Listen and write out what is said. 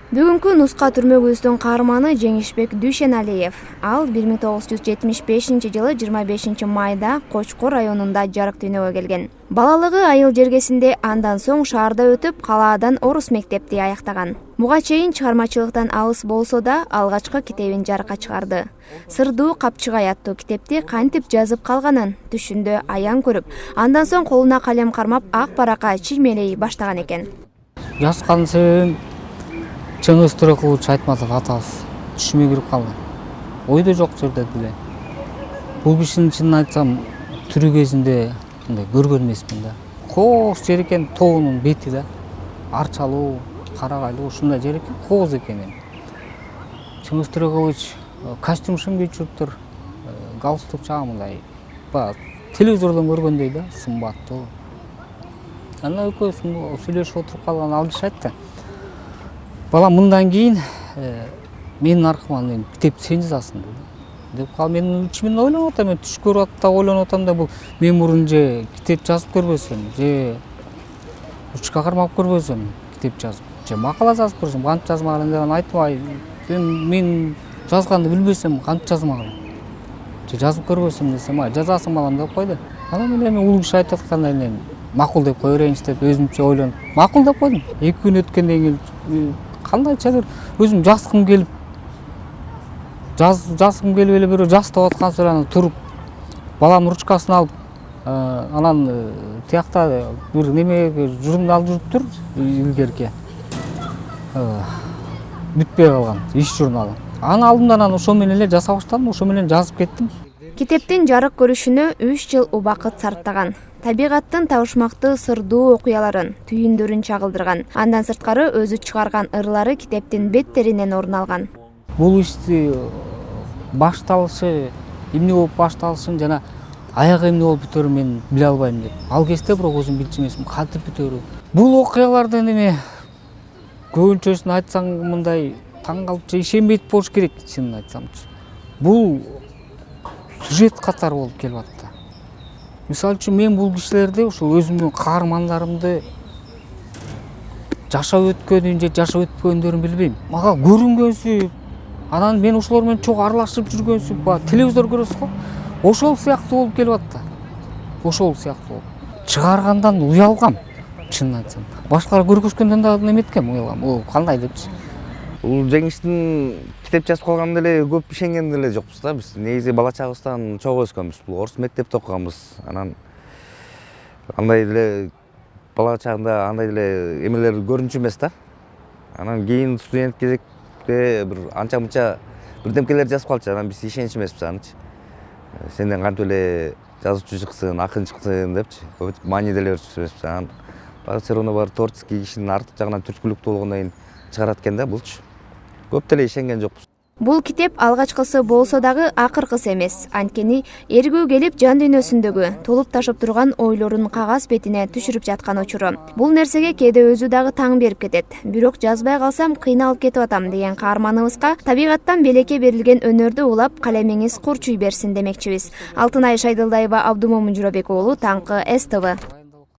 Бүгүнкү нуска түрмөгүбүздүн каарманы Жеңишбек Дүйшеналиев. Ал 1975-жылы 25 майда Кочкор районунда жарык дүйнөгө келген. Балалыгы айыл жергесинде, андан соң шаарда өтүп, калаадан орус мектепти аяктаган. Буга чейин чыгармачылыктан алыс болсо да, алгачкы китебин жарыкка чыгарды. Сырдуу Капчыгай аттуу китепти кантип жазып калганын түшүндө аян көрүп, андан соң колуна калем кармап ак баракка чиймелей баштаган экен. Жазгансын Чыңгыз Төрөкулович Айтматов атабыз түшүмө кирип калды. Ойдо жок жерде деле. Бул кишинин чынын айтсам, тирүү кезинде мындай көргөн эмесмин да. Кооз жер экен, тоонун бети да. Арчалуу, карагайлуу ушундай жер экен, кооз экен. Чыңгыз Төрөкулович костюм шыңгый жүрүптүр, галстук жагы мындай. Телевизордон көргөндөй да, сымбаттуу. Ана экөөбүз сүйлөшүп отуруп калган алышат да. Балам, мындан кийин менин аркыман китеп сен жазасың деп калып, мен ичимден ойлонуп атам, мен түш көрүп атып ойлонуп атам да, бул мен мурун же китеп жазып көрбөсөм, же ручка кармап көрбөсөм, китеп жазып, же макала жазып көрсөм, кантип жазмаган деп айтпай, мен жазганды билбесем, кантип жазмаган. Же жазып көрбөсөм десем, жазасың балам деп койду. Анан мен улуу киши айтып аткандай эле макул деп кое берейинчи деп өзүмчө ойлонуп, макул деп койдум. 2 күн өткөндөн кийин кандайча бир өзүм жазгым келип, жазгым келип эле бирөө жастап аткан соң туруп, баламдын ручкасын алып, анан тиякта бир неме журнал жүрүптүр, илгерки. Бүтпөй калган иш журналы. Аны алдым да анан ошо менен эле жаза баштадым, ошо менен жазып кеттим. Китептин жарык көрүшүнө 3 жыл убакыт сарптаган. Табигаттын табышмактуу сырдуу окуяларын, түйүндөрүн чагылдырган. Андан сырткары өзү чыгарган ырлары китептин беттеринен орун алган. Бул ишти башталышы, эмне болуп башталышын жана аягы эмне болуп бүтөөрүн мен биле албайм деп. Ал кезде бирок өзүм билчү эмесмин, кантип бүтөөрү. Бул окуялардын эме көбүнчөсүн айтсаң мындай таң калып же ишенбейт болуш керек, чынын айтсамчы. Бул сюжет катары болуп келип атты. Мисалы үчүн мен бул кишилерди, ошо өзүмдүн каармандарымды жашап өткөнүн же жашап өтпөгөндөрүн билбейм. Мага көрүнгөнсүп, анан мен ошолор менен чогуу аралашып жүргөнсүп, телевизор көрөсүз го, ошол сыяктуу болуп келип атты. Ошол сыяктуу болуп. Чыгаргандан уялгам, чынын айтсам. Башкалар көргөзгөндөн да неметкем, уялгам. О, кандай депчи. Бул Жеңиштин китеп жазып калганда эле көп ишенген деле жокпуз да. Биз негизи бала чагыбыздан чогуу өскөнбүз. Бул орус мектепте окуганбыз. Анан андай деле бала чагында андай деле эмелер көрүнчү эмес да. Анан кийин студент кезекте бир анча-мынча бирдемкелер жазып калчу. Анан биз ишенич эмеспиз анычы. Сенден кантип эле жазуучу чыксын, акын чыксын депчи. Көп маани деле берчүбүз. Анан все равно бар творческий кишинин артык жагынан түрткүлүктүү болгондон кийин чыгарат экен да булчу. Көп деле ишенген жокпуз. Бул китеп алгачкысы болсо дагы акыркысы эмес. Анткени эргүү келип жан дүйнөсүндөгү толуп ташып турган ойлорун кагаз бетине түшүрүп жаткан учуру. Бул нерсеге кээде өзү дагы таң берип кетет. Бирок жазбай калсам кыйналып кетип атам деген каарманыбызга табигаттан белекке берилген өнөрдү улап, калемиңиз курчуй берсин демекчибиз. Алтынай Шайдылдаева, Абдумомун Журабек уулу, Таңкы СТВ.